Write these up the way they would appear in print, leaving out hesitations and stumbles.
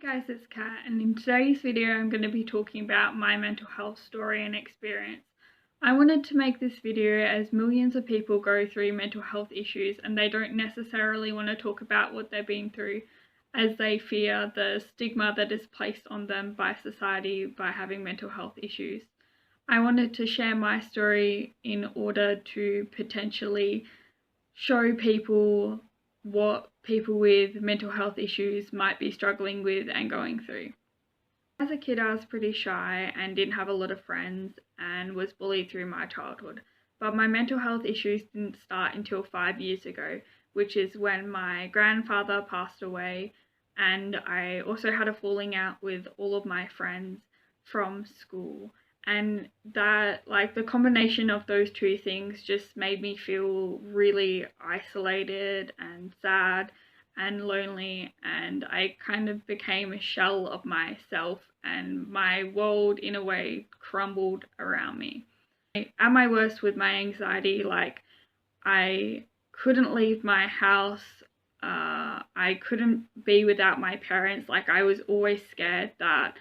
Guys, it's Kat, and in today's video I'm going to be talking about my mental health story and experience. I wanted to make this video as millions of people go through mental health issues and they don't necessarily want to talk about what they've been through, as they fear the stigma that is placed on them by society by having mental health issues. I wanted to share my story in order to potentially show people what people with mental health issues might be struggling with and going through. As a kid, I was pretty shy and didn't have a lot of friends and was bullied through my childhood. But my mental health issues didn't start until 5 years ago, which is when my grandfather passed away, and I also had a falling out with all of my friends from school. And that, like, the combination of those two things just made me feel really isolated and sad and lonely, and I kind of became a shell of myself, and my world in a way crumbled around me. At my worst with my anxiety, like, I couldn't leave my house, I couldn't be without my parents. Like, I was always scared that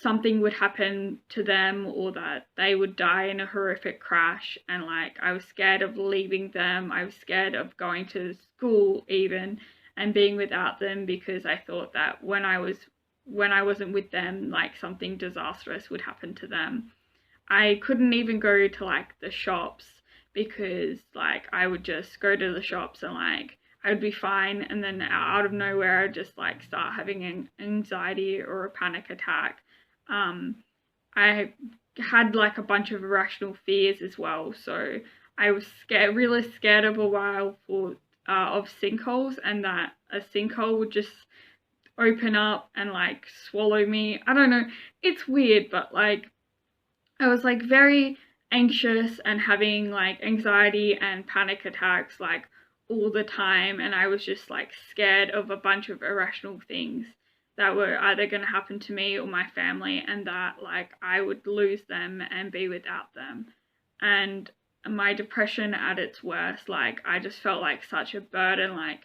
something would happen to them or that they would die in a horrific crash, and like I was scared of leaving them. I was scared of going to school even and being without them, because I thought that when I wasn't with them, like, something disastrous would happen to them. I couldn't even go to like the shops, because like I would just go to the shops and like I would be fine, and then out of nowhere I'd just like start having an anxiety or a panic attack. I had like a bunch of irrational fears as well, so I was really scared of a while of sinkholes, and that a sinkhole would just open up and like swallow me. I don't know, it's weird, but like I was like very anxious and having like anxiety and panic attacks like all the time, and I was just like scared of a bunch of irrational things that were either going to happen to me or my family, and that like I would lose them and be without them. And my depression at its worst, like I just felt like such a burden. Like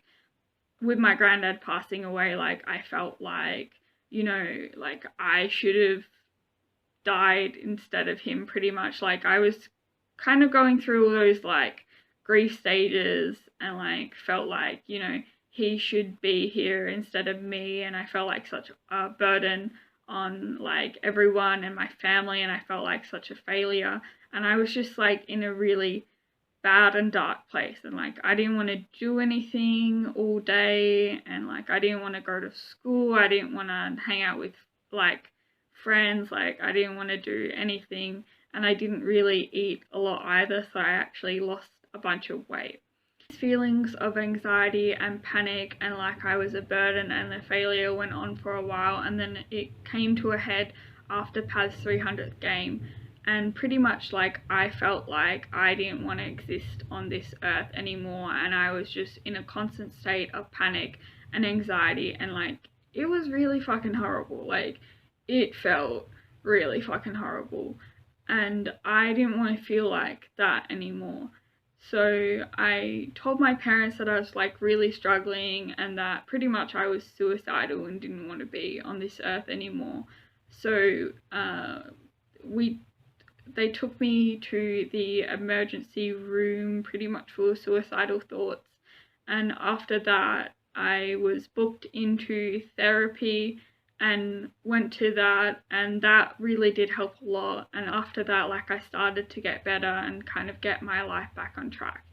with my granddad passing away, like I felt like, like I should have died instead of him, pretty much. Like I was kind of going through all those like grief stages, and like felt like, he should be here instead of me, and I felt like such a burden on like everyone and my family, and I felt like such a failure, and I was just like in a really bad and dark place, and like I didn't want to do anything all day, and like I didn't want to go to school, I didn't want to hang out with like friends, like I didn't want to do anything, and I didn't really eat a lot either, so I actually lost a bunch of weight. Feelings of anxiety and panic and like I was a burden and the failure went on for a while, and then it came to a head after Paz's 300th game, and pretty much like I felt like I didn't want to exist on this earth anymore, and I was just in a constant state of panic and anxiety, and like it was really fucking horrible. Like it felt really fucking horrible, and I didn't want to feel like that anymore. So I told my parents that I was like really struggling, and that pretty much I was suicidal and didn't want to be on this earth anymore. So they took me to the emergency room pretty much for suicidal thoughts, and after that I was booked into therapy and went to that, and that really did help a lot. And after that, like I started to get better and kind of get my life back on track.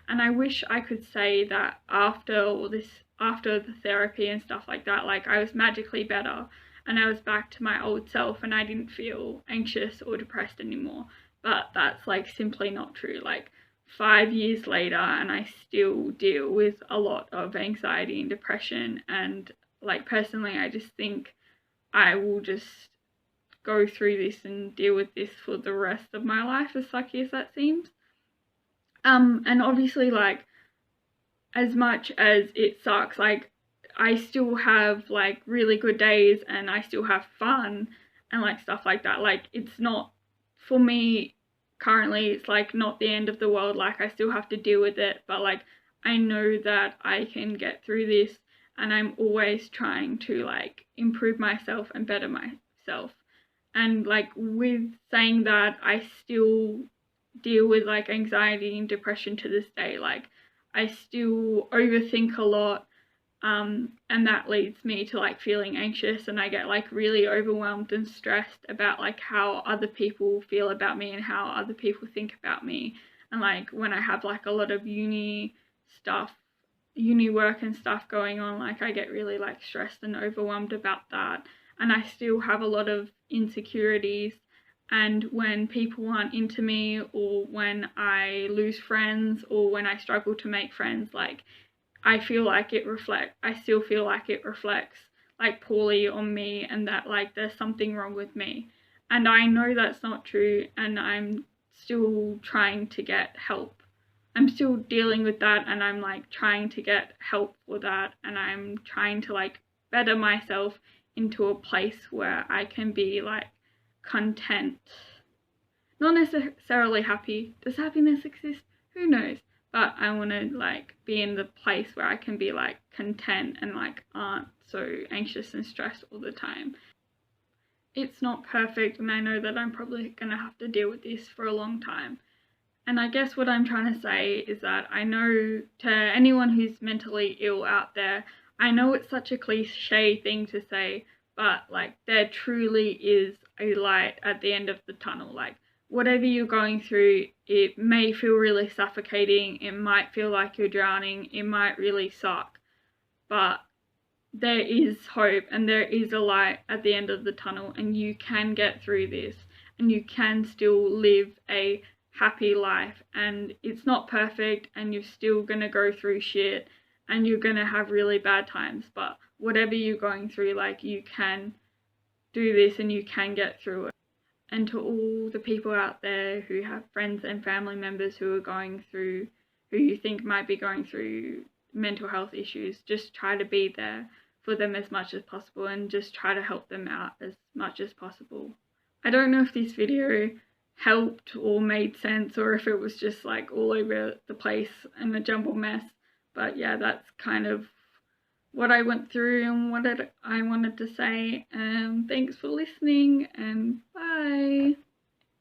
And I wish I could say that after all this, after the therapy and stuff like that, like I was magically better and I was back to my old self and I didn't feel anxious or depressed anymore. But that's like simply not true. Like 5 years later, and I still deal with a lot of anxiety and depression, and like personally I just think I will just go through this and deal with this for the rest of my life, as sucky as that seems. And obviously, like, as much as it sucks, like, I still have like really good days and I still have fun and like stuff like that. Like, it's not, for me currently, it's like not the end of the world. Like, I still have to deal with it, but like I know that I can get through this, and I'm always trying to like improve myself and better myself. And like with saying that, I still deal with like anxiety and depression to this day. Like I still overthink a lot, and that leads me to like feeling anxious, and I get like really overwhelmed and stressed about like how other people feel about me and how other people think about me. And like when I have like a lot of uni work and stuff going on, like I get really like stressed and overwhelmed about that. And I still have a lot of insecurities, and when people aren't into me, or when I lose friends, or when I struggle to make friends, like I still feel like it reflects like poorly on me, and that like there's something wrong with me. And I know that's not true, and I'm still trying to get help. I'm still dealing with that, and I'm like trying to get help for that, and I'm trying to like better myself into a place where I can be like content. Not necessarily happy. Does happiness exist? Who knows? But I want to like be in the place where I can be like content and like aren't so anxious and stressed all the time. It's not perfect, and I know that I'm probably going to have to deal with this for a long time. And I guess what I'm trying to say is that I know, to anyone who's mentally ill out there, I know it's such a cliche thing to say, but like there truly is a light at the end of the tunnel. Like whatever you're going through, it may feel really suffocating, it might feel like you're drowning, it might really suck, but there is hope and there is a light at the end of the tunnel, and you can get through this, and you can still live a happy life. And it's not perfect, and you're still gonna go through shit, and you're gonna have really bad times, but whatever you're going through, like you can do this and you can get through it. And to all the people out there who have friends and family members who are going through, who you think might be going through mental health issues, just try to be there for them as much as possible, and just try to help them out as much as possible. I don't know if this video helped or made sense, or if it was just like all over the place and a jumbled mess, but yeah, that's kind of what I went through and what I wanted to say. And thanks for listening, and bye.